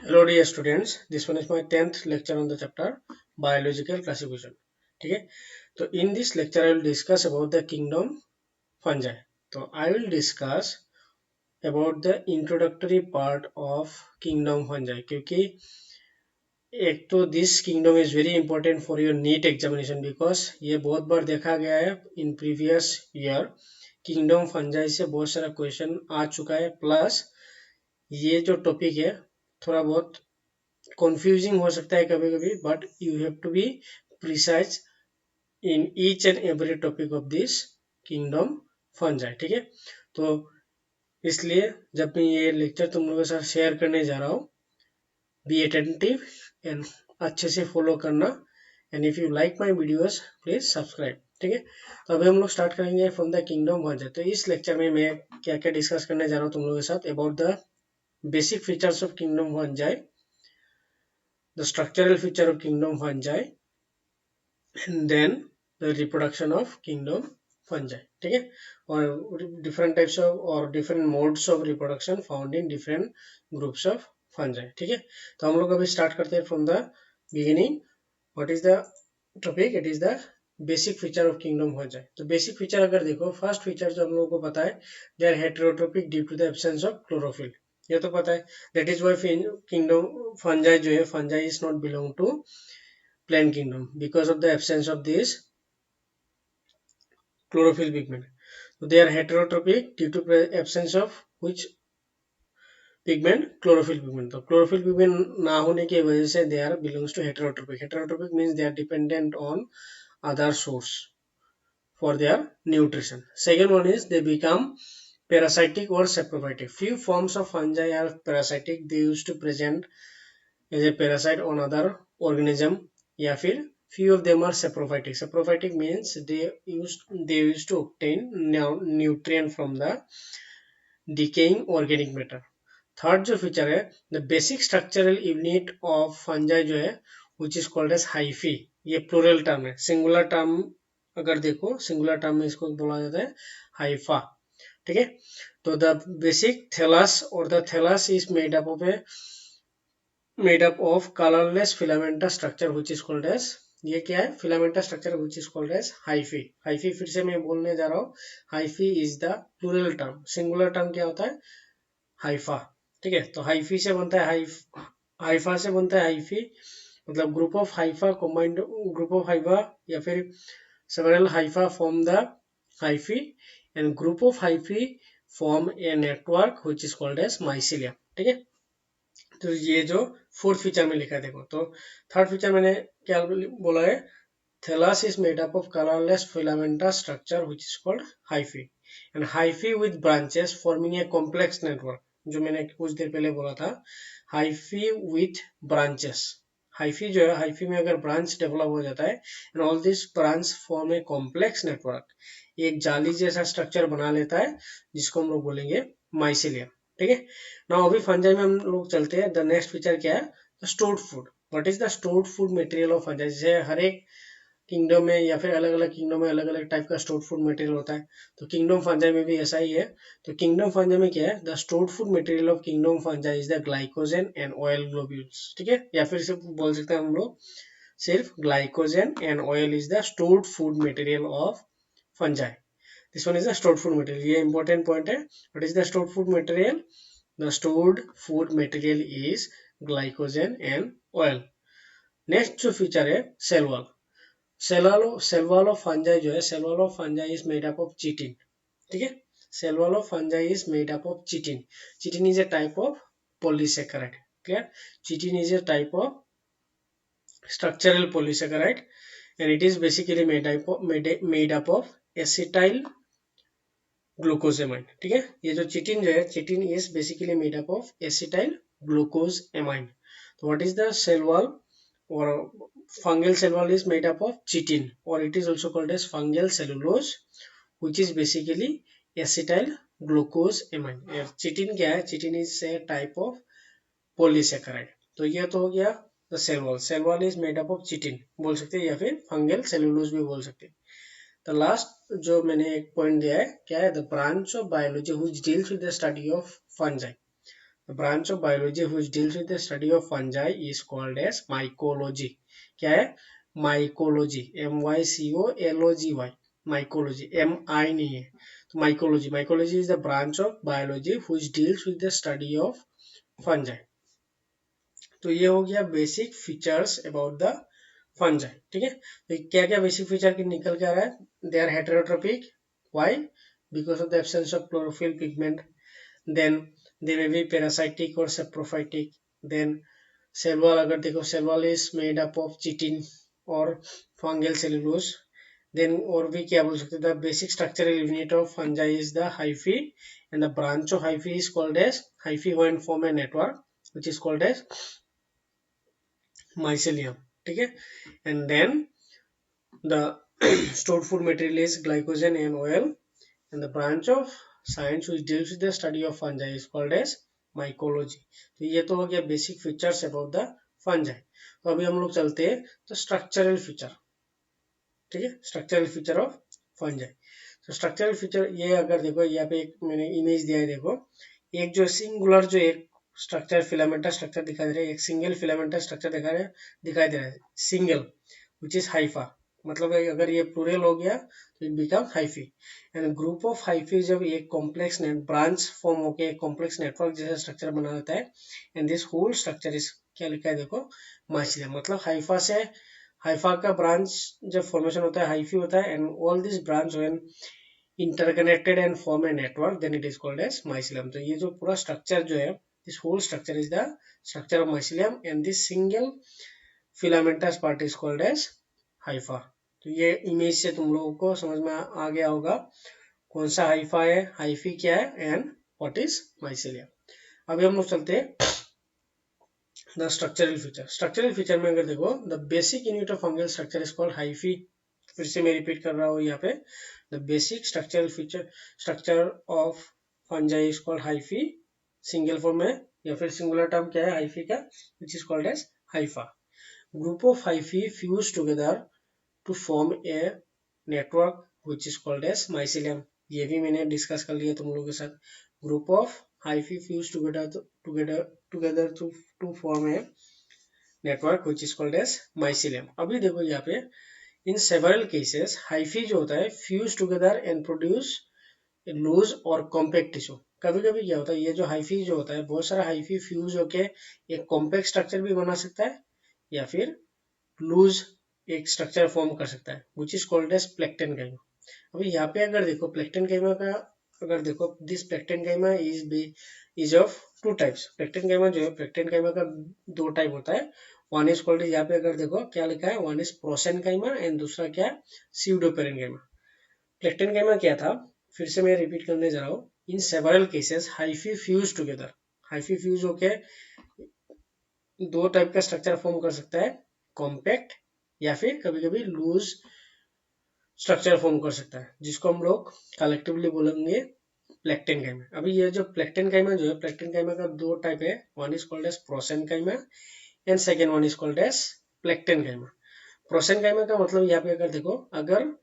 Hello dear students, this one is my 10th lecture on the chapter biological classification. ठीक है, तो in this lecture I will discuss about the kingdom fungi. तो I will discuss about the introductory part of kingdom fungi क्योंकि एक तो this kingdom is very important for your NEET examination because ये बहुत बार देखा गया है in previous year kingdom fungi से बहुत सारा क्वेश्चन आ चुका है प्लस ये जो टॉपिक है थोड़ा बहुत कंफ्यूजिंग हो सकता है कभी कभी but you have to be precise in each and every topic of this kingdom fungi ठीक है। तो इसलिए जब मैं ये लेक्चर तुम लोगों के साथ शेयर करने जा रहा हूँ बी अटेंटिव एंड अच्छे से फॉलो करना and if you like my videos please subscribe ठीक है। तो अभी हम लोग स्टार्ट करेंगे फ्रॉम द किंगडम फंजाई। तो इस लेक्चर में मैं क्या क्या डिस्कस करने जा रहा हूँ तुम लोगों के साथ about the basic features of kingdom fungi, the structural feature of kingdom fungi and then the reproduction of kingdom fungi ठीक है। और different types of और different modes of reproduction found in different groups of fungi ठीक है। तो हम लोग अभी start करते हैं from the beginning. What is the topic? It is the basic feature of kingdom fungi. तो basic feature अगर देखो first feature जो हम लोगों को पता है they are heterotropic due to the absence of chlorophyll. ये तो पता है that is why kingdom fungi जो है fungi is not belong to plant kingdom because of the absence of this chlorophyll pigment. So they are heterotropic due to absence of which pigment? Chlorophyll pigment. तो chlorophyll pigment ना होने की वजह से they are belongs to heterotropic. Heterotropic means they are dependent on other source for their nutrition. Second one is they become parasitic or saprophytic. Few forms of fungi are parasitic. They used to present as a parasite on other organism या फिर few of them are saprophytic. Saprophytic means they used to obtain nutrient from the decaying organic matter. Third जो feature है the basic structural unit of fungi जो है which is called as hyphae. ये plural term है, singular term अगर देखो singular term में इसको बोला जाता है हाइफा ठीक है। तो द बेसिक थैलस और the thallus is made up of colourless filamentous structure which is called as ये क्या है filamentous structure which is called as hyphae. Hyphae फिर से मैं बोलने जा रहा हूँ hyphae is the plural term, singular term क्या होता है हाइफा ठीक है। तो हाइफी से बनता है हाइफा से बनता है हाइफी मतलब group of Haifa combined group of Haifa या फिर several hypha form the hyphae and group of hyphae form a network which is called as mycelia ठीक है। तो ये जो फोर्थ फीचर में लिखा है देखो, तो थर्ड फीचर मैंने क्या बोला है thallus is made up of colorless filamentous structure which is called hyphae and hyphae with branches forming a complex network. जो मैंने कुछ देर पहले बोला था hyphae with branches. हाइफी जो है हाइफी में अगर ब्रांच डेवलप हो जाता है and all this branch form a complex network, एक जाली जैसा स्ट्रक्चर बना लेता है जिसको हम लोग बोलेंगे माइसिलियम ठीक है ना। अभी फंजाई में हम लोग चलते हैं, द नेक्स्ट फीचर क्या है the stored food. What is the stored food material of fungi. जैसे हर एक किंगडम में या फिर अलग अलग किंगडम में अलग अलग टाइप का स्टोर्ड फूड मटेरियल होता है, तो किंगडम फंजाई में भी ऐसा ही है. तो किंगडम फंजाई में क्या है the stored food material of kingdom fungi is the glycogen and oil globules ठीक है, या फिर से बोल सकते हैं हम लोग सिर्फ glycogen and oil is the stored food material of fungi. This one is the stored food material. ये इंपॉर्टेंट पॉइंट है. What is the stored food material. The stored food material is glycogen and oil. Next जो feature है cell wall. Cell wall of fungi जो है cell wall of fungi is made up of chitin ठीक है. Cell wall of fungi is made up of chitin. Chitin is a type of polysaccharide. Clear? Chitin is a type of structural polysaccharide and it is basically made up of acetyl glucosamine ठीक है. ये जो chitin जो है chitin is basically made up of acetyl glucosamine. तो what is the cell wall or fungal cell wall is made up of chitin or it is also called as fungal cellulose which is basically acetyl glucose amine. Chitin क्या है chitin is a type of polysaccharide. तो ये तो हो गया the cell wall. Cell wall is made up of chitin बोल सकते हैं या फिर fungal cellulose भी बोल सकते हैं. The last जो मैंने एक पॉइंट दिया है क्या है the branch of biology which deals with the study of fungi. The branch of biology which deals with the study of fungi is called as mycology. क्या है? Mycology. MYCOLOGY. Mycology. MI नहीं है, तो mycology. Mycology is the branch of biology which deals with the study of fungi. तो ये हो गया basic features about the fungi. ठीक है, तो क्या क्या बेसिक फीचर की निकल के आ रहा है? They are heterotrophic. Why? Because of the absence of chlorophyll pigment. Then they may be parasitic और सेप्रोफाइटिक. देन सेल वॉल, अगर देखो cell wall is made up of chitin और फंगल सेलुलोज. देन और भी क्या बोल सकते हैं? The basic structural unit of fungi is the hyphae, and the branch of hyphae is called as hyphae when form a network which is called as mycelium. ठीक है, and then the stored food material is glycogen and oil, and the branch of science which deals with the study of fungi is called as mycology. तो ये तो हो गया basic features about the fungi. तो अभी हम लोग चलते हैं तो स्ट्रक्चरल फीचर. ठीक है, स्ट्रक्चरल फीचर ऑफ फंजाई. तो स्ट्रक्चरल फीचर ये अगर देखो यहाँ पे एक मैंने इमेज दिया है, देखो एक जो सिंगुलर जो एक स्ट्रक्चर फिलामेंटस स्ट्रक्चर दिखाई दे रहा है, एक सिंगल फिलामेंटस स्ट्रक्चर दिखाई दे रहा है सिंगल, विच इज हाइफा. मतलब अगर ये प्लूरल हो गया तो it become hyphae. And group of hyphae जब एक कॉम्प्लेक्स ब्रांच फॉर्म होकर एक कॉम्प्लेक्स नेटवर्क जैसा स्ट्रक्चर बना देता है, and this whole structure is क्या लिखा है देखो, माइसीलियम. मतलब हाइफा से हाइफा का ब्रांच जब फॉर्मेशन होता है हाइफी होता है, and all this branch when interconnected and form a network, then it is called as mycelium. तो ये जो पूरा स्ट्रक्चर जो है, this whole structure is the structure of mycelium, and this single filamentous part is called as hypha. तो ये image से तुम लोगों को समझ में आ गया होगा कौन सा हाइफा है, हाइफी क्या है, एंड व्हाट इज माइसीलियम. अभी हम लोग चलते हैं the structural feature. Structural feature में अगर देखो, the basic unit of fungal structure is called hyphae. फिर से मैं रिपीट कर रहा हूँ यहाँ पे, the basic structural feature structure of fungi is called hyphae. Single form है या फिर सिंगुलर टर्म क्या है हाइफी का, which is called as hypha. Group of hyphae fuse together to form a network which is called as mycelium. ये भी मैंने discuss कर लिया तुम लोगों के साथ. Group of hyphae fuse together to form a network which is called as mycelium. अभी देखो यहाँ पे, इन सेवरल केसेस हाइफी जो होता है fuse together and produce loose और कॉम्पैक्ट टिश्यू. कभी कभी क्या होता है, ये जो हाइफी जो होता है, बहुत सारा हाइफी फ्यूज होके एक कॉम्पैक्ट स्ट्रक्चर भी बना सकता है या फिर लूज एक स्ट्रक्चर फॉर्म कर सकता है, which is called as plectenchyma. अभी यहाँ पे अगर देखो प्लेक्टेनकाइमा का, अगर देखो this plectenchyma is of two types. Plectenchyma जो है, प्लेक्टेनकाइमा का दो टाइप होता है. वन इज कॉल्ड, यहाँ पे अगर देखो क्या लिखा है, वन इज प्रोसेनकाइमा एंड दूसरा क्या है, स्यूडोपेरेनकाइमा. प्लेक्टेनकाइमा क्या था, फिर से मैं रिपीट करने जा रहा हूँ. In several cases hyphae fuse together, hyphae fuse होके दो टाइप का स्ट्रक्चर फॉर्म कर सकता है, कॉम्पैक्ट या फिर कभी कभी लूज स्ट्रक्चर फॉर्म कर सकता है, जिसको हम लोग कलेक्टिवली बोलेंगे प्लेक्टेनकाइमा. अभी ये जो प्लेक्टेनकाइमा जो है, प्लेक्टेनकाइमा का दो टाइप है. One is called as prosenchyma and second one is called as plectenchyma. Prosenchyma का मतलब यहाँ पे अगर देखो, अगर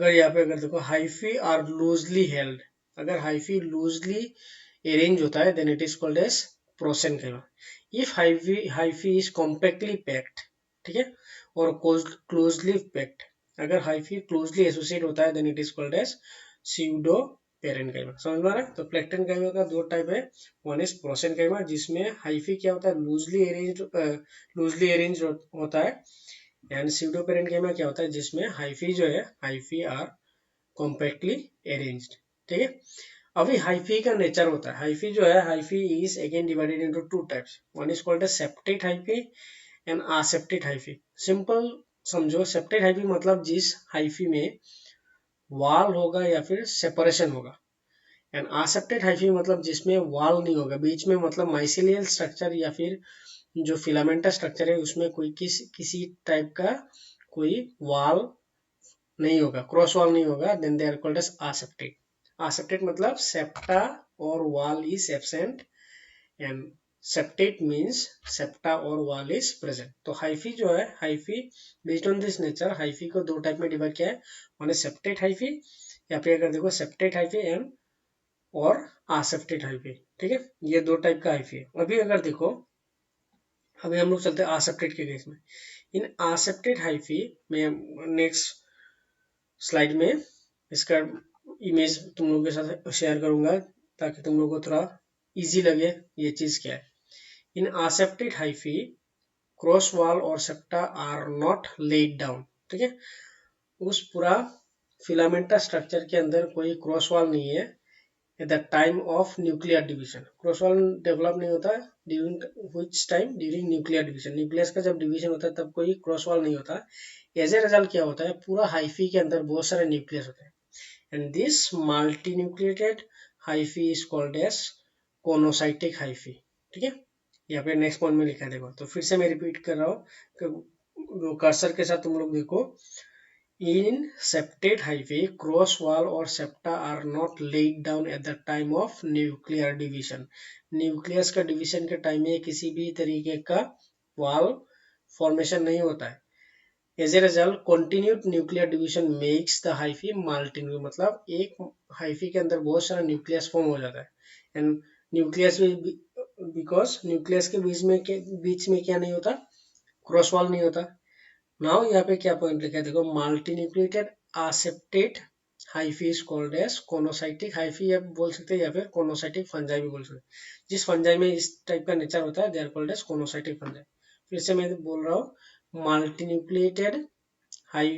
यहाँ पे अगर देखो हाइफी आर लूजली हेल्ड, अगर हाइफी लूजली अरेंज होता है, then it is called as prosenchyma. If hyphae is compactly packed, ठीक है, और क्लोजली पैक्ड, अगर हाइफी क्लोजली एसोसिएट होता है, then it is called as pseudoparenchyma. समझ में आ रहा है? तो प्लेक्टेनकाइमा का दो टाइप है. वन इज प्रोसेनकाइमा, जिसमें हाइफी क्या होता है, लूजली अरेंज होता है, एंड स्यूडोपेरेनकाइमा क्या होता है, जिसमें हाइफी जो है, हाइफी आर कॉम्पैक्टली अरेंज्ड. ठीक है, अभी हाइफी का नेचर होता है, हाइफी जो है, hyphae is again divided into two types. One is called as septate hyphae and aseptate hyphae. Simple समझो, सेप्टेट हाइफी मतलब जिस हाइफी में वॉल होगा या फिर सेपरेशन होगा, एंड असेप्टेट हाइफी मतलब जिसमें वॉल नहीं होगा बीच में, मतलब माइसीलियल स्ट्रक्चर या फिर जो फिलामेंटस स्ट्रक्चर है उसमें कोई किसी टाइप का कोई वॉल नहीं होगा, क्रॉस वॉल नहीं होगा, then they are called as aseptate. Aseptate मतलब सेप्टा और wall is absent, and septate means septa और वॉल इज प्रेजेंट. तो हाइफी जो है, hyphae based on this nature, hyphae को दो टाइप में डिवाइड किया है. वन इज सेप्टेट हाइफी, या फिर अगर देखो सेप्टेट हाइफी एंड और आसेप्टेट हाइफी। ठीक है, ये दो टाइप का हाइफी है। अभी अगर देखो, अभी हम लोग चलते हैं आसेप्टेट के केस में। इन आसेप्टेट हाइफी में नेक्स्ट स्लाइड में इसका इमेज तुम लोगों के साथ शेयर करूंगा ताकि तुम लोगों को थोड़ा इजी लगे ये चीज क्या है। In aseptate hyphae cross wall और septa are not laid down. ठीक है, उस पूरा फिलामेंटा स्ट्रक्चर के अंदर कोई क्रॉस वॉल नहीं है at the time of nuclear division. Cross wall develop नहीं होता during which time, during nuclear division. Nucleus का जब डिवीजन होता है तब कोई क्रॉस वॉल नहीं होता। एज ए रिजल्ट क्या होता है, पूरा हाइफी के अंदर बहुत सारे न्यूक्लियस होते हैं and this multi nucleated hyphae is called as coenocytic hyphae. ठीक है, यहाँ पे नेक्स्ट पॉइंट में लिखा है देखो, तो फिर से मैं रिपीट कर रहा हूँ, कर्सर के साथ तुम लोग देखो। In septate hyphae, cross wall or septa are not laid down at the time of nuclear division. Nucleus का डिवीजन के टाइम में किसी भी तरीके का वॉल फॉर्मेशन नहीं होता है। As a result continued nuclear division makes the hyphae multinuclear, मतलब एक हाइफी के अंदर बहुत सारा न्यूक्लियस फॉर्म हो जाता है एंड न्यूक्लियस भी, बिकॉज न्यूक्लियस के बीच में क्या नहीं होता, क्रॉस वॉल नहीं होता। नाउ यहाँ पे क्या पॉइंट लिखा है देखो, multi nucleated aseptate hyphae is called as coenocytic hyphae या बोल सकते हैं, या फिर कोनोसाइटिक फंजाई भी बोल सकते हैं। जिस फंजाई में इस टाइप का नेचर होता है they are called as coenocytic fungi. फिर से मैं बोल रहा हूँ, मल्टी न्यूक्लिएटेड हाई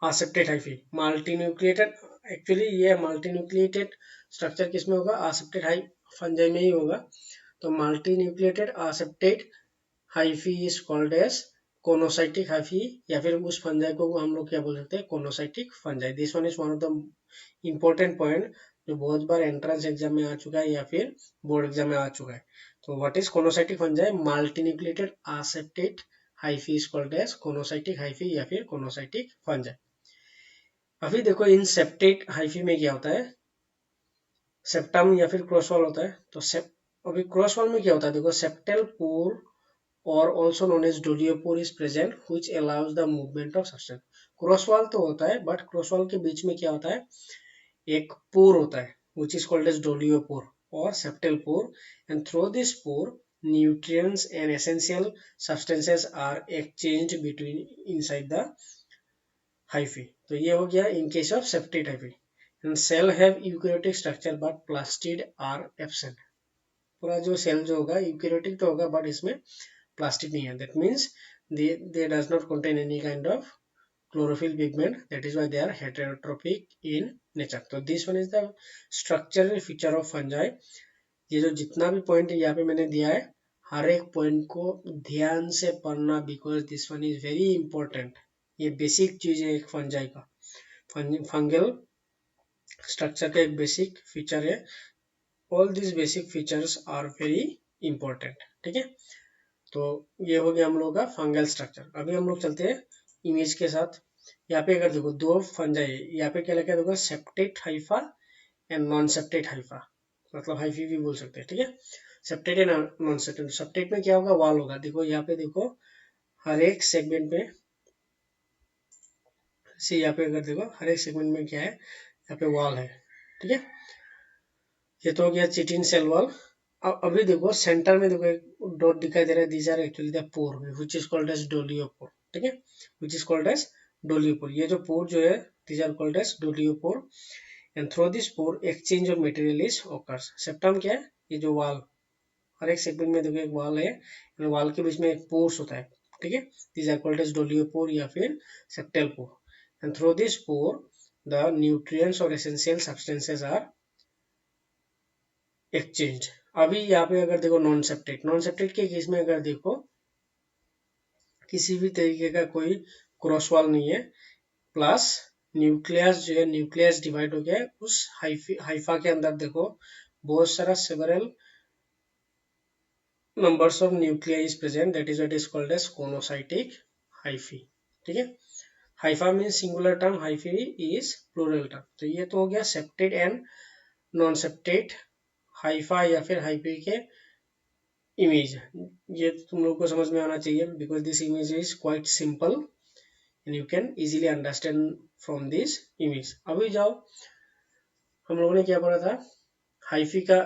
aseptate hyphae, multi nucleated, actually ये मल्टी न्यूक्लिएटेड स्ट्रक्चर किसमें होगा, आसेप्टेट हाई फंजाई में ही होगा। तो multi nucleated aseptate hyphae is called as coenocytic hyphae, या फिर उस फंजाई को हम लोग क्या बोल सकते हैं, coenocytic fungi. This one is one of the important point जो बहुत बार एंट्रेंस एग्जाम में आ चुका है या फिर बोर्ड एग्जाम में आ चुका है। तो what is coenocytic fungi, multinucleated aseptate hyphae is called as coenocytic hyphae या फिर कोनोसाइटिक फंजाई। अभी देखो इन सेप्टेट हाइफी में क्या होता है, सेप्टम या फिर क्रॉस वॉल होता है। तो अभी क्रॉस वॉल में क्या होता है देखो, septal pore or also known as doliopore is present which allows the movement of substance। Cross wall तो होता है बट क्रॉस वॉल के बीच में क्या होता है, एक पोर होता है which is called as doliopore or septal pore, and through this pore nutrients and essential substances are exchanged between inside the hyphae। तो ये हो गया in case of septate hyphae। and cell have eukaryotic structure but plastid are absent। पूरा जो cell जो होगा eukaryotic तो होगा बट इसमें प्लास्टिक नहीं है। That means they does not contain any kind of chlorophyll pigment, that is why they are heterotrophic in nature। तो this one is the structural feature of fungi। ये जो जितना भी पॉइंट यहाँ पे मैंने दिया है हर एक पॉइंट को ध्यान से पढ़ना, because this one is very important. ये बेसिक चीज है एक फंजाई का, फंगल स्ट्रक्चर का एक बेसिक फीचर है। All this basic features are very important. ठीक है, तो ये हो गया हम लोगों का फंगल स्ट्रक्चर। अभी हम लोग चलते हैं इमेज के साथ। यहाँ पे अगर देखो दो फंजाई, यहाँ पे क्या लिखा है देखो, septate hypha and non septate hypha, मतलब हाइफी भी बोल सकते हैं। ठीक है, septate and non septate. Septate में क्या होगा, वॉल होगा। देखो यहाँ पे देखो हर एक सेगमेंट में, सी यहाँ पे अगर देखो हर एक सेगमेंट में क्या है, यहाँ पे वॉल है। ठीक है, ये तो हो गया चिटिन सेल वॉल। अभी देखो सेंटर में देखो एक डॉट दिखाई दे रहा है, these are actually the pore which is called as doliopore. ठीक है, which is called as doliopore. ये जो पोर जो है these are called as doliopore and through this pore exchange of material is occurs. Septum क्या है, ये जो वॉल, हर एक सेगमेंट में देखो एक वॉल है, वॉल के बीच में एक पोर्स होता है। ठीक है, these are called as dolipore या फिर septal pore and through this pore the nutrients और एसेंशियल सब्सटेंसेस आर एक्सचेंज। अभी यहाँ पे अगर देखो नॉन सेप्टेट, नॉन सेप्टेट के केस में अगर देखो किसी भी तरीके का कोई क्रॉस वॉल नहीं है, प्लस न्यूक्लियस जो है, न्यूक्लियस डिवाइड हो गया है उस हाइफा के अंदर। देखो बहुत सारा several numbers of nuclei is present, that is what is called as coenocytic hyphae. ठीक है, hypha mean singular term, hyphae is plural term. तो ये तो हो गया septate and non septate hypha या फिर हाइफी के इमेज। ये तुम लोग को समझ में आना चाहिए because this image is quite simple and you can easily understand from this image. अभी जाओ हम लोगों ने क्या पढ़ा था, हाइफी का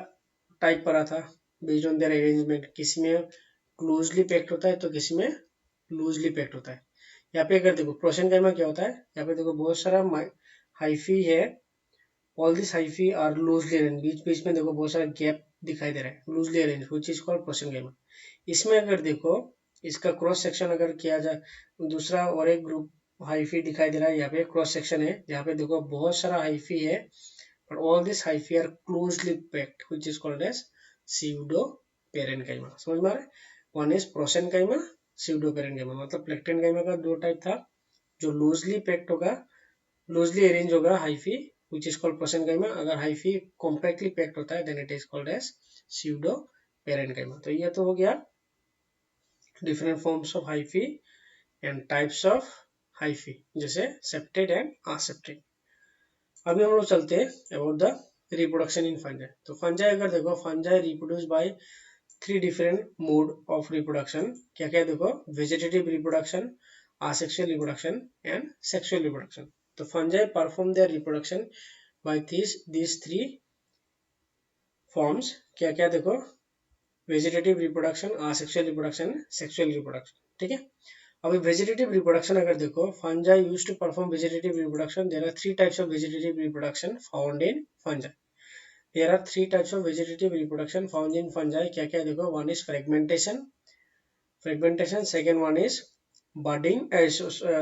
टाइप पढ़ा था बेस्ड ऑन देयर अरेंजमेंट, किसी में क्लोजली पैक्ड होता है तो किसी में लूजली पैक्ड होता है। यहाँ पे अगर देखो प्रोसेनकाइमा क्या होता है, यहाँ पे देखो बहुत सारा हाइफी है, all this hyphae are loosely arrange, बीच बीच में देखो बहुत सारा गैप दिखाई दे रहा है, loosely arrange which is called prosenchyma. इसमें अगर देखो इसका क्रॉस सेक्शन अगर किया जाए, दूसरा और एक ग्रुप हाइफी दिखाई दे रहा है, यहाँ पे क्रॉस सेक्शन है, यहाँ पे देखो बहुत सारा हाइफी है, but all these hyphae are closely packed which is called as pseudoparenchyma। समझ में आ रहा है, वन इज प्रोसेनकाइमा, pseudoparenchyma। मतलब प्लेक्टेनकाइमा का दो टाइप था, जो लूजली पैक्ड होगा, लूजली अरेंज होगा हाइफी which is called प्रोसेनकाइमा, अगर हाइफी कॉम्पैक्टली पैक्ड होता है then it is called as pseudoparenchyma। तो ये तो हो गया different forms of hyphae and types of hyphae, जैसे सेप्टेड एंड असेप्टेड। अभी हम लोग चलते हैं about the reproduction in fungi. तो फंजाई अगर देखो, fungi reproduce by 3 different mode of reproduction. क्या क्या देखो, vegetative reproduction, asexual reproduction and sexual reproduction। तो fungi perform their reproduction by these 3 forms। क्या क्या देखो, vegetative reproduction, asexual reproduction, sexual reproduction। ठीक है, अभी वेजिटेटिव रिप्रोडक्शन अगर देखो, fungi used to perform vegetative reproduction। there are 3 types of vegetative reproduction found in fungi। there are 3 types of vegetative reproduction found in fungi। क्या क्या देखो, one is fragmentation, second one is budding,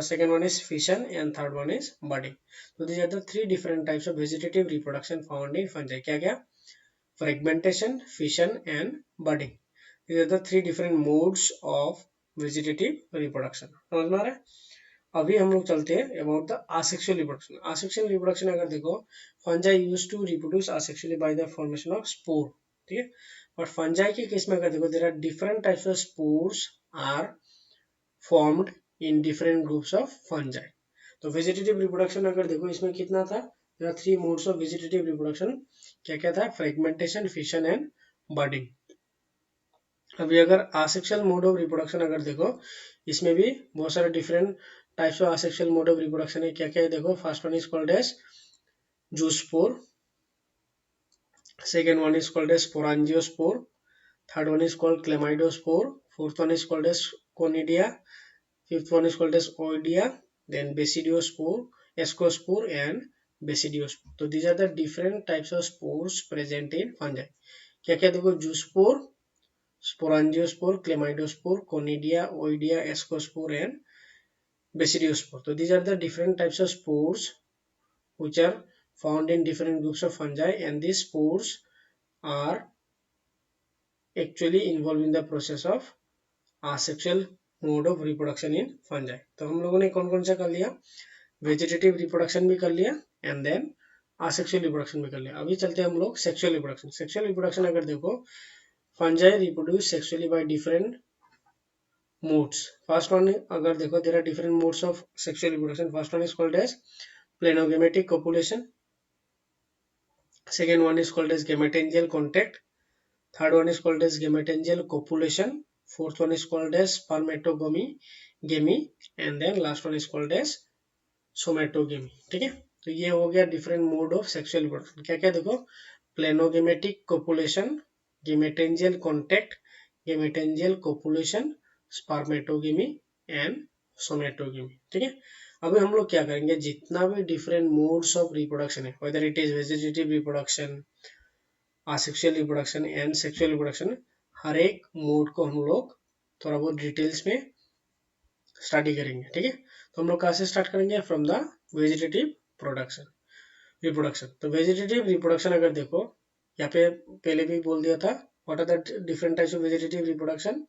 second one is fission, and third one is budding। so these are the 3 different types of vegetative reproduction found in fungi। क्या क्या, fragmentation, fission and budding। these are the 3 different modes of vegetative reproduction। समझ में आ रहा है। अभी हम लोग चलते हैं about the asexual reproduction। asexual reproduction अगर देखो, fungi used to reproduce asexually by the formation of spore। ठीक है, और fungi के केस में अगर देखो, there are different types of spores are formed in different groups of fungi। तो वेजिटेटिव रिप्रोडक्शन अगर देखो, इसमें कितना था, there are 3 modes of vegetative reproduction। क्या क्या था, फ्रेगमेंटेशन, फिशन एंड बडिंग। अभी अगर asexual मोड ऑफ रिप्रोडक्शन अगर देखो, इसमें भी बहुत सारे different types of asexual mode of reproduction है। क्या क्या है देखो, first one is called as zoospore, second one is called as sporangiospore, third one is called chlamydospore, fourth one is called as conidia, fifth one is called as oidia, then basidiospore, ascospore and basidiospore। तो these are the different types of spores present in fungi। क्या क्या देखो, zoospore, sporangiospore, chlamydospore, conidia, oidia, ascospore and basidiospore। तो these are the different types of spores which are found in different groups of fungi, and these spores are actually involved in the process of asexual mode of reproduction in fungi. तो हम लोगों ने कौन कौन सा कर लिया, vegetative reproduction भी कर लिया एंड देन असेक्सुअल रिप्रोडक्शन भी कर लिया। अभी चलते हैं हम लोग सेक्सुअल रिप्रोडक्शन। सेक्सुअल रिप्रोडक्शन अगर देखो, fungi reproduce sexually by different modes. First one अगर देखो, there are different modes of sexual reproduction. First one is called as planogametic copulation, second one is called as gametangial contact, third one is called as gametangial copulation, fourth one is called as spermatogamy gamy, and then last one is called as somatogamy। ठीक है, तो ये हो गया different mode of sexual reproduction. क्या क्या देखो, planogametic copulation, gametangial contact, gametangial copulation, spermatogamy and somatogamy. ठीक है, अभी हम लोग क्या करेंगे, जितना भी डिफरेंट मोड्स ऑफ रिप्रोडक्शन है, whether it is vegetative reproduction, asexual reproduction and sexual reproduction, हर एक मोड को हम लोग थोड़ा बहुत डिटेल्स में स्टडी करेंगे। ठीक है, तो हम लोग कहाँ से स्टार्ट करेंगे, from the vegetative production reproduction. तो वेजिटेटिव रिप्रोडक्शन अगर देखो, यहाँ पे पहले भी बोल दिया था, what are the different types of vegetative reproduction,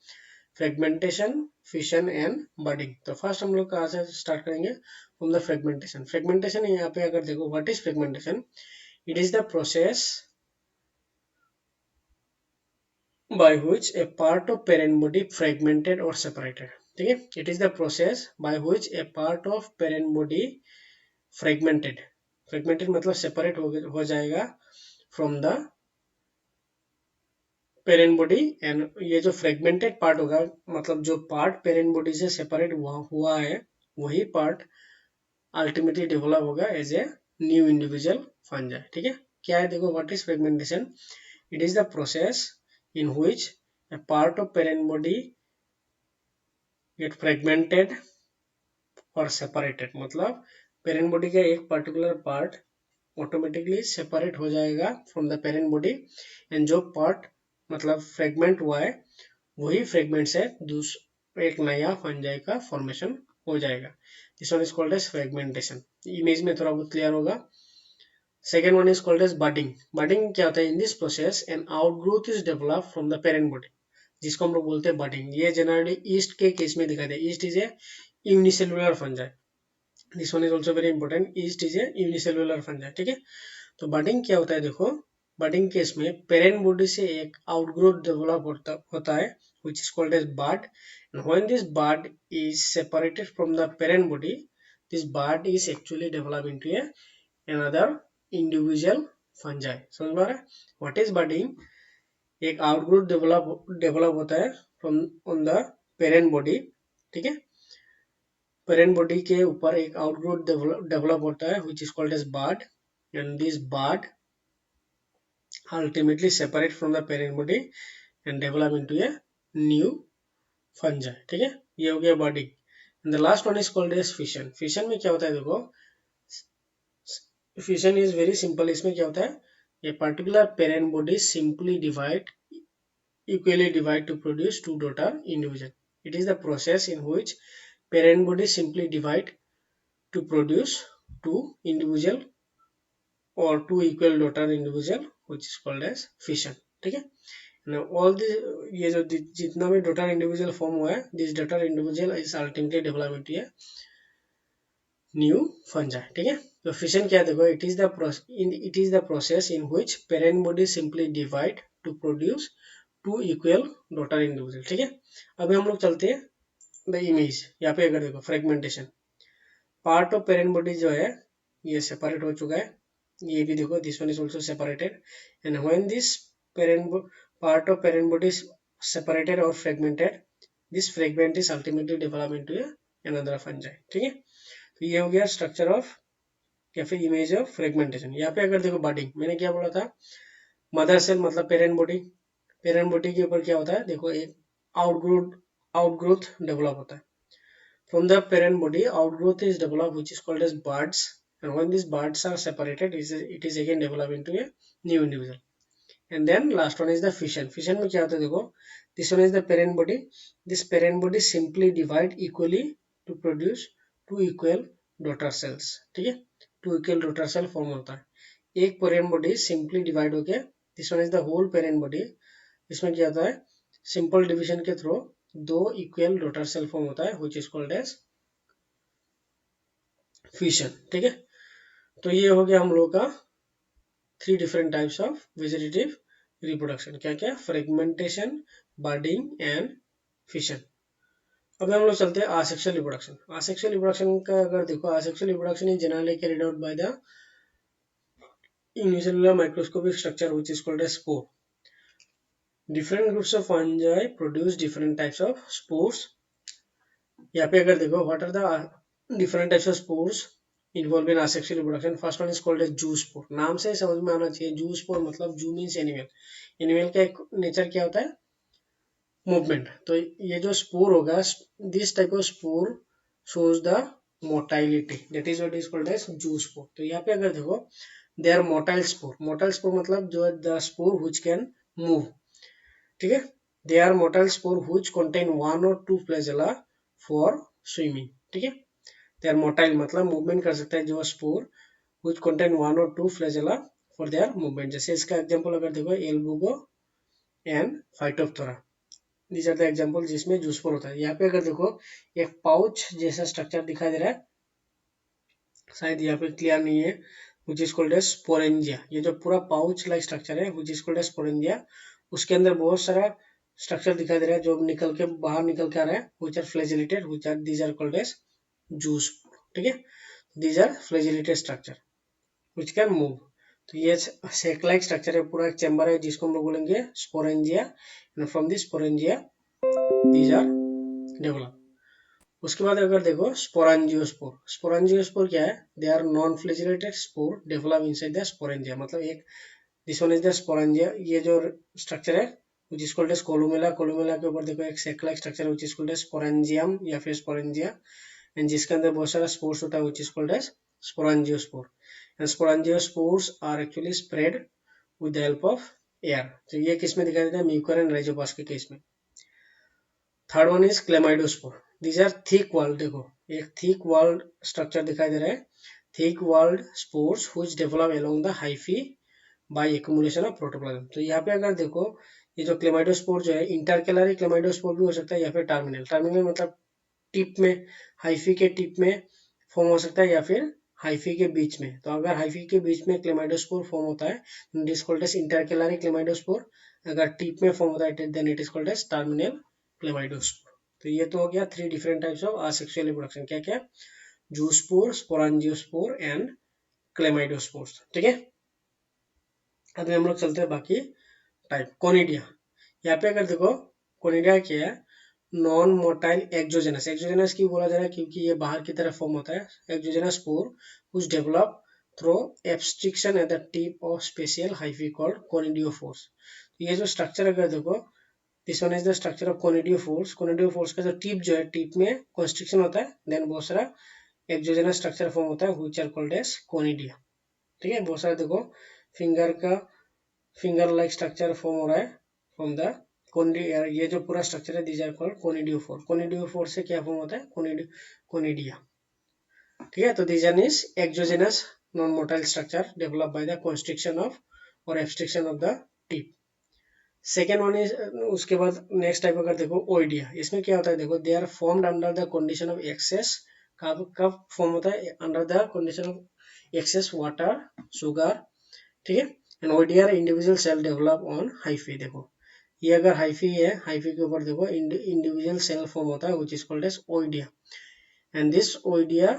fragmentation, fission and budding. तो फर्स्ट हम लोग कहाँ से स्टार्ट करेंगे, फ्रॉम द फ्रेगमेंटेशन। फ्रेगमेंटेशन यहाँ पे अगर देखो, what is fragmentation, it is the process by which a part of parent body fragmented or separated। ठीक है, it is the process by which a part of parent body fragmented मतलब separate हो जाएगा from the parent body, and ये जो fragmented part होगा, मतलब जो पार्ट पेरेंट बॉडी से सेपरेट हुआ है, वही पार्ट अल्टीमेटली डेवलप होगा as a new individual fungi. ठीक है, क्या है देखो, what is fragmentation? It is the process in which a part of parent body get fragmented or separated. मतलब parent body का एक particular part ऑटोमेटिकली सेपरेट हो जाएगा from the parent body, and जो पार्ट मतलब फ्रेगमेंट हुआ है वही फ्रेगमेंट से एक नया फंजाई का फॉर्मेशन हो जाएगा. This one is called as fragmentation. Image में थोड़ा बहुत क्लियर होगा. Second one is called as budding. Budding क्या होता है? In this process an outgrowth is develop from the parent body, जिसको हम लोग बोलते हैं बडिंग. ये जनरली ईस्ट के केस में दिखाई दे. Yeast is a unicellular fungi. This one is also very important. Yeast is a unicellular fungi. ठीक है. तो बडिंग क्या होता है देखो, बडिंग केस में पेरेंट बॉडी से एक आउटग्रोथ डेवलप होता है which is called as bud, and when this bud is separated from the parent body, this bud is actually developed into another individual fungi. समझ में आ रहा है? What is budding? एक outgrowth develop होता है from on the parent body. ठीक है. Parent body के ऊपर एक आउटग्रोथ डेवलप होता है which is called as bud, and this bud ultimately separate from the parent body and develop into a new fungi. ठीक है. ये हो गया body. And the last one is called as fission. Fission में क्या होता है देखो, फिशन इज वेरी सिंपल. इसमें क्या होता है, ये particular parent body simply divide equally divide to produce two daughter individual. It is the process in which parent body simply divide to produce two individual or two equal daughter individual, which is called as fission. ठीक है. Now all the ये जो जितना भी daughter individual form हुआ है, this daughter individual is ultimately developed into a new fungi. ठीक है. तो fission क्या देखो, it is the process in which parent body simply divide to produce two equal daughter individual. ठीक है. अभी हम लोग चलते हैं द इमेज. यहाँ पे अगर देखो fragmentation, part of parent body जो है ये सेपरेट हो चुका है. ये भी देखो, this one is also separated, and when this part of parent body separated और fragmented, this fragment is ultimately develop into another fungi. ठीक है. तो ये हो गया स्ट्रक्चर ऑफ या फिर इमेज ऑफ फ्रेगमेंटेशन. यहाँ पे अगर देखो बडिंग, मैंने क्या बोला था, मदर सेल मतलब पेरेंट बॉडी. पेरेंट बॉडी के ऊपर क्या होता है देखो, एक आउटग्रोथ डेवलप होता है from the parent body. Outgrowth is develop which is called as buds, and when this buds are separated it is again develop into a new individual. And then last one is the fission. Fission में क्या होता है देखो, this one is the parent body. This parent body simply divide equally to produce two equal daughter cells. ठीक है. Two equal daughter cell form होता है. एक पेरेंट बॉडी सिंपली डिवाइड होके, this one is the whole parent body. इसमें क्या होता है, सिंपल डिवीजन के थ्रू दो इक्वल डॉटर सेल फॉर्म होता है which is called as fission. ठीक है. तो ये हो गया हम लोग का 3 different types of vegetative reproduction. क्या क्या? Fragmentation, budding and fission. अब हम लोग चलते हैं आसेक्सुअल रिप्रोडक्शन. आसेक्सुअल रिप्रोडक्शन का अगर देखो, asexual reproduction is generally carried out by the unicellular microscopic structure which is called as spore. Different groups of fungi produce different types of spores. यहाँ पे अगर देखो, what are the different types of spores involved in asexual reproduction? First one is called as zoo spore. नाम से समझ में आना चाहिए, zoo spore मतलब zoo means animal. एनिमल का एक नेचर क्या होता है, मूवमेंट. तो ये जो स्पोर होगा, this type of spore shows the motility, that is what is called as zoospore. तो यहाँ पे अगर देखो, they are motile spore. Motile spore मतलब जो the spore which can move. ठीक है. They are motile spore which contain 1 or 2 flagella for swimming. ठीक है. दे आर मोटाइल मतलब मूवमेंट कर सकता है जो spore which contain 1 or 2 flagella for their movement. जैसे इसका एग्जांपल अगर देखो, Albugo and Phytophthora, these are the example जिसमें जू स्पोर होता है. यहाँ पे अगर देखो, एक पाउच जैसा स्ट्रक्चर दिखाई दे रहा है, शायद यहाँ पे क्लियर नहीं है, which is called as sporangia. ये जो पूरा पाउच लाइक स्ट्रक्चर है which is called as sporangia, उसके अंदर बहुत सारा स्ट्रक्चर दिखाई दे रहा है जो निकल के बाहर निकल के आ रहा है, which are flagellated, these are called as zoo spore. ठीक है. these are flagellated structure which can move. तो ये सेक लाइक स्ट्रक्चर है, पूरा एक चैम्बर है जिसको हम लोग बोलेंगे sporangia, and from this sporangia these are developed. उसके बाद अगर देखो स्पोरांजियोस्पोर, स्पोरांजियोस्पोर क्या है, they are non flagellated spore develop inside the sporangia, मतलब एक this one is the sporangia, ये जो स्ट्रक्चर है which is called as columella, columella के ऊपर देखो एक सेक लाइक स्ट्रक्चर है which is called as sporangium या फिर स्पोरेंजिया, एंड जिसके अंदर बहुत सारा स्पोर्स होता है which is called as sporangiospore, and sporangiospores are actually spread with the help of air. तो ये किस में दिखाई देता है, म्यूकर एंड राइजोपास के केस में। Third one is chlamydospore, these are thick walled, देखो एक थिक वॉल्ड स्ट्रक्चर दिखाई दे रहा है, thick walled spores which develop along the hyphae by accumulation of protoplasm. तो यहाँ पे अगर देखो ये जो क्लेमाइडोस्पोर जो है इंटरकेलरी क्लेमाइडोस्पोर भी हो सकता है या फिर टर्मिनल, टर्मिनल मतलब टिप में, हाइफी के टिप में फॉर्म हो सकता है या फिर हाइफी के बीच में। तो अगर हाइफी के बीच में क्लेमाइडोस्पोर फॉर्म होता है it is called as intercalary chlamydospore, अगर टिप में फॉर्म होता है then it is called as terminal chlamydospore. तो ये तो हो गया 3 different types of asexual reproduction, क्या क्या, जूस्पोर, स्पोरांजियोस्पोर एंड क्लेमाइडोस्पोर्स, ठीक है। अभी हम लोग चलते हैं बाकी टाइप, कोनिडिया। यहाँ पे अगर देखो कोनिडिया क्या है, नॉन मोटाइल एक्सोजेनस, एक्सोजेनस क्यों बोला जा रहा है, क्योंकि ये बाहर की तरफ फॉर्म होता है, exogenous spore which develop through abstriction at the tip of special hyphae called conidiophores. ये जो स्ट्रक्चर अगर देखो, this one is the structure of conidiophores, conidiophores का जो टिप जो है, टिप में कॉन्स्ट्रिक्शन होता है, देन बहुत सारा एक्सोजेनस स्ट्रक्चर फॉर्म होता है which are called as conidia, ठीक है। बहुत सारा देखो फिंगर का फिंगर लाइक स्ट्रक्चर फॉर्म हो रहा है फ्रॉम द कोनिडिया, ये जो पूरा स्ट्रक्चर है these are called conidiophore, conidiophore से क्या फॉर्म होता है, कोनिडिया, ठीक है। तो these is exogenous non motile structure develop by the constriction of और abstriction of the tip. Second one is, उसके बाद नेक्स्ट टाइप अगर देखो ओइडिया, इसमें क्या होता है देखो, they are formed under the condition of excess, कब फॉर्म होता है, under the condition of excess water, sugar, ठीक है। And oidia individual cell develop on hyphae, देखो ये अगर हाइफी है, हाइफी के ऊपर देखो इंडिविजुअल सेल फॉर्म होता है which is called as oidia, and this oidia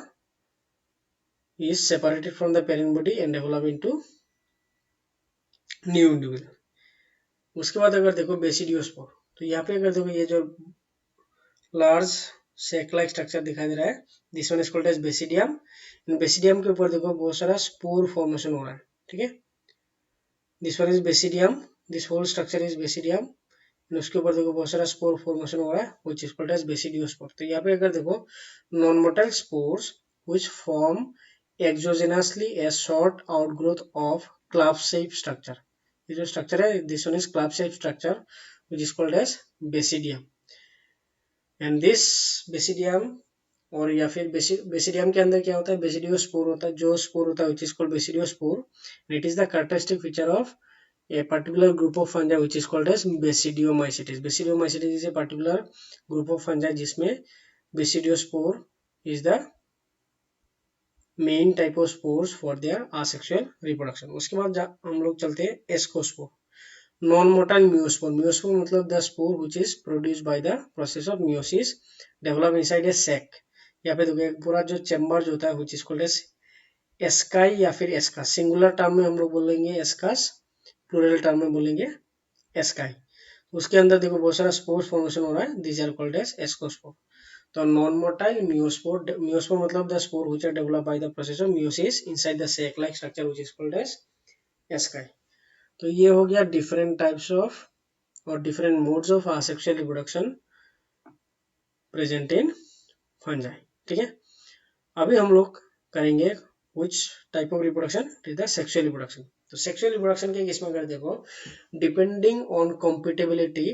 is separated from the parent body and develop into new individual. उसके बाद अगर देखो बेसिडियोस्पोर, तो यहाँ पे अगर देखो ये जो लार्ज सेक लाइक स्ट्रक्चर दिखाई दे रहा है, this one is called as basidium, basidium के ऊपर देखो बहुत सारा स्पोर फॉर्मेशन हो रहा है, ठीक है। This one is basidium, this whole structure is basidium, उसके ऊपर देखो बहुत सारा स्पोर फॉर्मेशन हो रहा है which is called as basidiospore. तो यहाँ पे अगर देखो non motile spores which form exogenously a short outgrowth of clave shape structure, ये जो स्ट्रक्चर है this one is clave shape structure which is called as basidium, and this basidium, और या फिर बेसिडियम के अंदर क्या होता है, बेसिडियोस्पोर होता है, जो स्पोर होता है which is called basidiospore, it is the characteristic feature of a particular group of fungi which is called as Basidiomycetes. Basidiomycetes is a particular group of fungi जिसमें Basidiospore is the main type of spores for their asexual reproduction. उसके बाद हम लोग चलते हैं ascospore, non motile meiospore, meiospore मतलब the spore which is produced by the process of meiosis develop inside a sac, या फिर देखो एक पूरा जो चैम्बर जो होता है which is called as ASCII या फिर एस्कास, सिंगुलर टर्म में हम लोग बोलेंगे एस्कास, प्लूरल टर्म में बोलेंगे एस्काई। उसके अंदर देखो बहुत सारा स्पोर्स फॉर्मेशन हो रहा है, these are called as ascospore. तो नॉन मोटाइल म्यूस्पोर, म्यूस्पोर मतलब the spore which are developed by the process of meiosis inside the sac like structure which is called as asci. तो ये हो गया different types of और different modes of asexual reproduction present in fungi, ठीक है। अभी हम लोग करेंगे which type of reproduction, it is the sexual reproduction। तो sexual reproduction के इसमें अगर देखो, depending on compatibility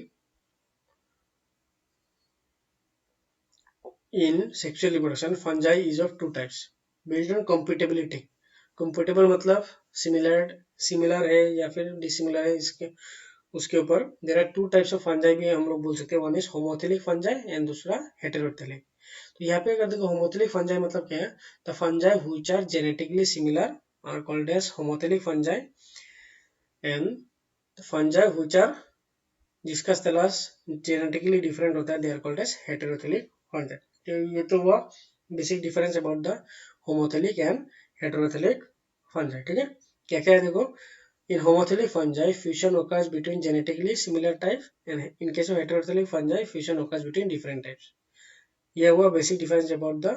in sexual reproduction fungi is of two types based on compatibility। compatible मतलब similar है या फिर dissimilar है, इसके उसके ऊपर there are two types of fungi भी हम लोग बोल सकते हैं, one is homophilic fungi and दूसरा heterophilic। तो यहाँ पे अगर देखो होमोथिलिक फंजाई मतलब क्या है, the fungi which are genetically similar are called as homothallic fungi, and the fungi which are जिसका तलाश जेनेटिकली डिफरेंट होता है they are called as heterothallic fungi. तो ये तो हुआ basic difference about the homothallic and heterothallic fungi, ठीक है। क्या क्या है देखो, in homothallic fungi fusion occurs between genetically similar types and in case of heterophilic fungi fusion occurs between different types। ये हुआ basic difference about the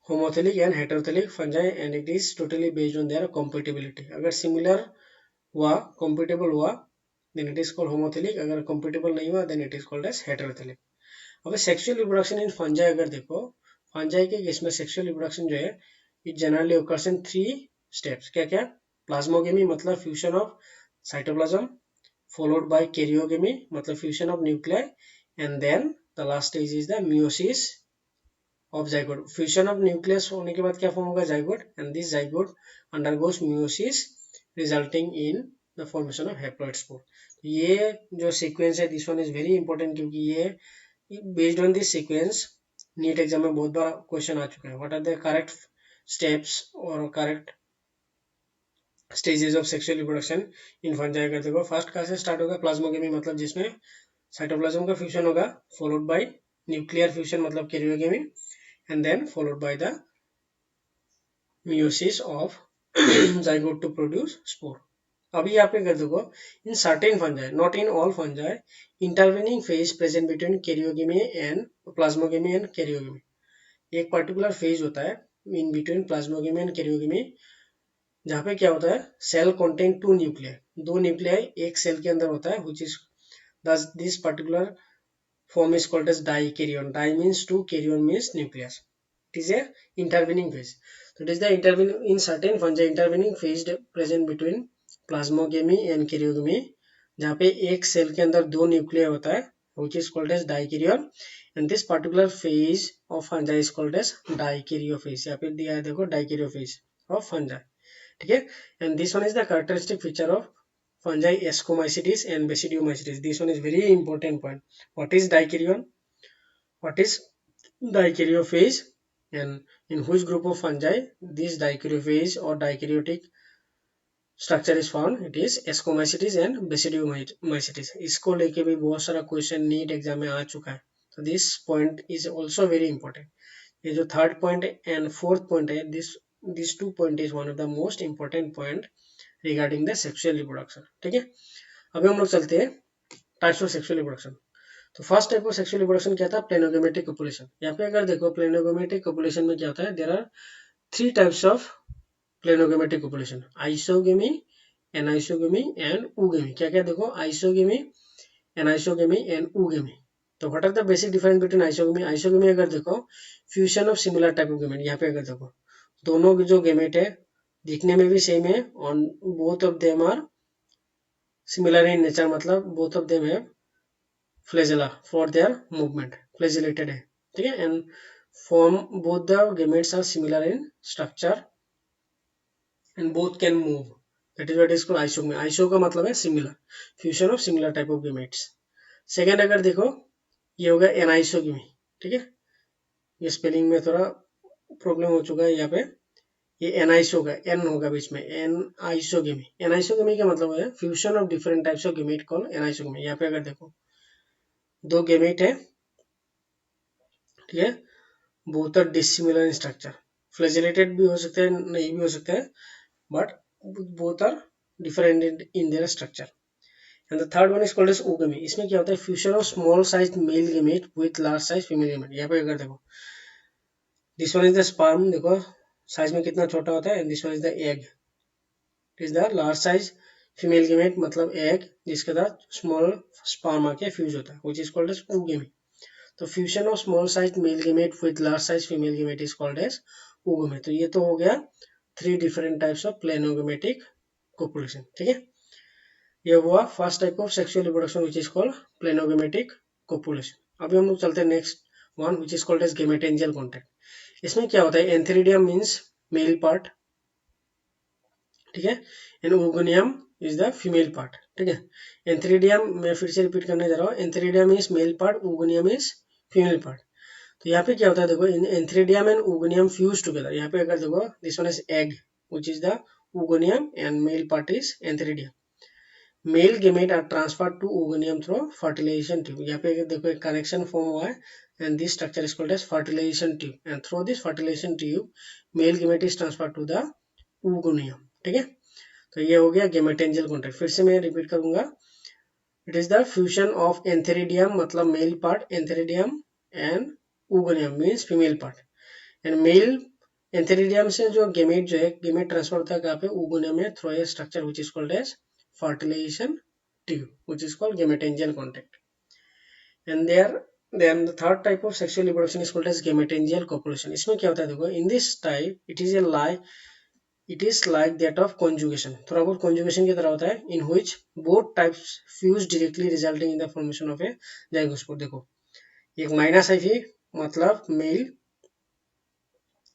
homothallic and heterothallic fungi and it is totally based on their compatibility. अगर similar हुआ, compatible हुआ, then it is called homothallic, अगर compatible नहीं हुआ then it is called as heterothallic. अब sexual reproduction in fungi अगर देखो, fungi के केस में सेक्सुअल रिप्रोडक्शन जो है it generally occurs in 3 steps. क्या क्या? प्लाज्मोगेमी मतलब fusion of cytoplasm, followed by karyogamy मतलब fusion of nuclei, and then the last stage is the meiosis of zygote. Fusion of nucleus होने के बाद क्या फॉर्म होगा? Zygote, and this zygote undergoes meiosis resulting in the formation of haploid spore. ये जो sequence है this one is very important, क्योंकि ये based on this sequence NEET exam में बहुत बार क्वेश्चन आ चुका है। What are the correct steps और correct stages of sexual reproduction in fungi का? देखो फर्स्ट कहाँ से स्टार्ट होगा? प्लाज्मोगेमी मतलब जिसमें साइटोप्लाज्म का फ्यूजन होगा, फॉलोड बाय न्यूक्लियर फ्यूजन मतलब karyogamy, and then followed by the meiosis of zygote to produce spore. अभी यहाँ पे कर देखो, in certain fungi, not in all fungi, intervening phase present between karyogamy and plasmogamy and karyogamy. एक particular phase होता है in between plasmogamy and karyogamy, जहाँ पे क्या होता है? सेल कंटेन 2 न्यूक्लियाई, 2 न्यूक्लियाई एक सेल के अंदर होता है, which is this particular form is called as dikaryon. Di means 2, karyon means nucleus. It is a intervening phase. So it is the intervening in certain fungi intervening phase present between plasmogamy and karyogamy, जहाँ पे एक cell के अंदर 2 न्यूक्लिया होता है, which is called as dikaryon, and this particular phase of fungi is called as dikaryophase. यहाँ पे दिया है देखो dikaryophase of fungi, ठीक है। and this one is the characteristic feature of fungi Ascomycetes and Basidiomycetes. This one is very important point. What is dikaryon? What is dikaryophase? And in which group of fungi this dikaryophase or dikaryotic structure is found? It is Ascomycetes and Basidiomycetes. इसको लेके भी बहुत सारा question NEET exam में आ चुका है, तो this point is also very important. ये जो third point and fourth point है, this 2 point is one of the most important point regarding the sexual reproduction, ठीक है। अभी हम लोग चलते हैं टाइप्स ऑफ सेक्सुअल रिप्रोडक्शन। तो first type of sexual reproduction क्या था? Planogametic copulation. यहाँ पे अगर देखो प्लेनोगेमेटिक कोपुलेशन में क्या होता है? There are 3 types of planogametic copulation, isogamy, anisogamy and oogamy. क्या क्या? देखो आइसोगेमी, एनाइसोगेमी एंड ऊगेमी। तो what are the basic difference between isogamy? Isogamy अगर देखो fusion of similar type of gamete. यहाँ पे अगर देखो दोनों के जो गेमेट है दिखने में भी सेम है, on both of them are similar in nature, मतलब both of them have flagella for their movement, flagellated है, ठीक है। And form both the gametes are similar in structure and both can move, that is what is called isogamy. Iso का मतलब है similar, fusion of similar type of gametes. Second अगर देखो ये होगा एनाइसोगेमी, ठीक है। ये स्पेलिंग में थोड़ा प्रॉब्लम हो चुका है यहाँ पे, ये एनाइस होगा, एन होगा बीच में, एन आइसोगेमी। एनाइसोगेमी का मतलब है fusion of different types of gamete called anisogamy. यहाँ पे अगर देखो 2 गेमेट है, ठीक है, both are dissimilar in structure, flagellated भी हो सकते हैं, नहीं भी हो सकते हैं, but both are different in their structure. And the third one is called as oogamy. इसमें क्या होता है? Fusion of small size male gamete with large size female gamete. यहाँ पे अगर देखो this one is the sperm, देखो size में कितना छोटा होता है, and this one is the egg, it is the large size female gamete मतलब एग जिसके साथ स्मॉल स्पर्म आके फ्यूज होता है, which is called as oogamy. तो fusion of small size male gamete with large size female gamete is called as oogamy. तो ये तो हो गया 3 different types of planogametic copulation, ठीक है। ये हुआ first type of sexual reproduction which is called planogametic copulation. अभी हम लोग चलते हैं next one which is called as gametangial contact. इसमें क्या होता है? एंथेरिडियम मींस मेल पार्ट, ठीक है, and oogonium is the female part, ठीक है। एंथेरिडियम मैं फिर से रिपीट करने जा रहा हूँ, antheridium is male part, oogonium is female part. तो यहाँ पे क्या होता है? देखो in antheridium and oogonium fuse together. यहाँ पे अगर देखो this one is egg which is the oogonium and male part is antheridium. Male gamete are transferred to oogonium through fertilization tube. यहाँ पे देखो एक कनेक्शन फॉर्म हुआ है, and this structure is called as fertilization tube, and through this fertilisation tube male gamete is transferred to the oogonium, ठीक है। तो ये हो गया गेमेटेंजियल कॉन्टैक्ट। फिर से मैं रिपीट करूंगा, it is the fusion of antheridium मतलब male part antheridium and oogonia means female part and male antheridium से जो गेमेट जो है गेमेट ट्रांसफर होता है कहाँ पे oogonia में through a structure which is called as fertilization tube which is called gametangial contact. And there then the third type of sexual reproduction is called as gametangial copulation. इसमें क्या होता है देखो, in this type it is like that of conjugation, थोड़ा बहुत conjugation की तरह होता है, in which both types fuse directly resulting in the formation of a zygospore. देखो एक माइनस हाइफी मतलब male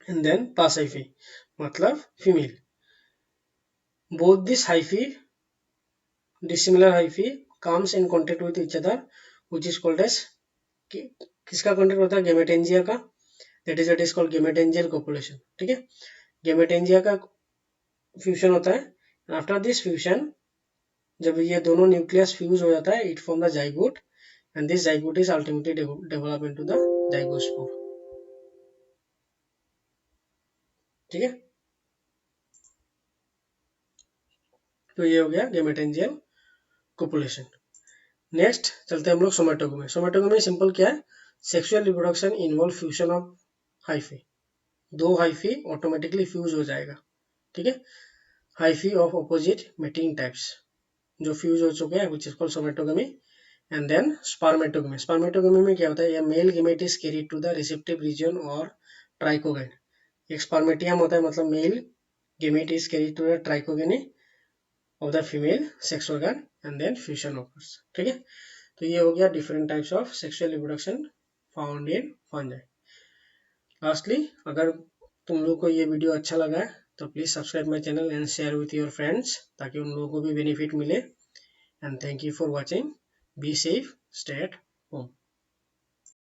and then plus hyphae मतलब female. Both this hyphae dissimilar hyphae comes in contact with each other which is called as किसका contact होता है gametangia का, that is it is called gametangial copulation. ठीक है, gametangia का fusion होता है. आफ्टर दिस फ्यूजन जब ये दोनों न्यूक्लियस फ्यूज हो जाता है it form the zygote and this zygote is ultimately develop into the zygospore. ठीक है, तो ये हो गया गेमेटेंजियल कोपुलेशन. नेक्स्ट चलते हैं हम लोग सोमेटोगमी. सोमेटोगमी सिंपल क्या है, sexual reproduction involve fusion of hyphae. दो हाइफी ऑटोमेटिकली फ्यूज हो जाएगा. ठीक है, hyphae of opposite mating types जो फ्यूज हो चुके हैं which is called somatogamy. And then spermatogamy. Spermatogamy में क्या होता है, male gamete is carried to the receptive region और ट्राइकोगेन. एक स्पर्मेटियम होता है मतलब male gamete is carried to the trichogyne of the female sex organ and then fusion occurs. ठीक है, तो ये हो गया different types of sexual reproduction found in fungi. Lastly अगर तुम लोग को ये वीडियो अच्छा लगा है तो please subscribe my channel and share with your friends ताकि उन लोगों को भी बेनिफिट मिले. And thank you for watching. Be safe, stay at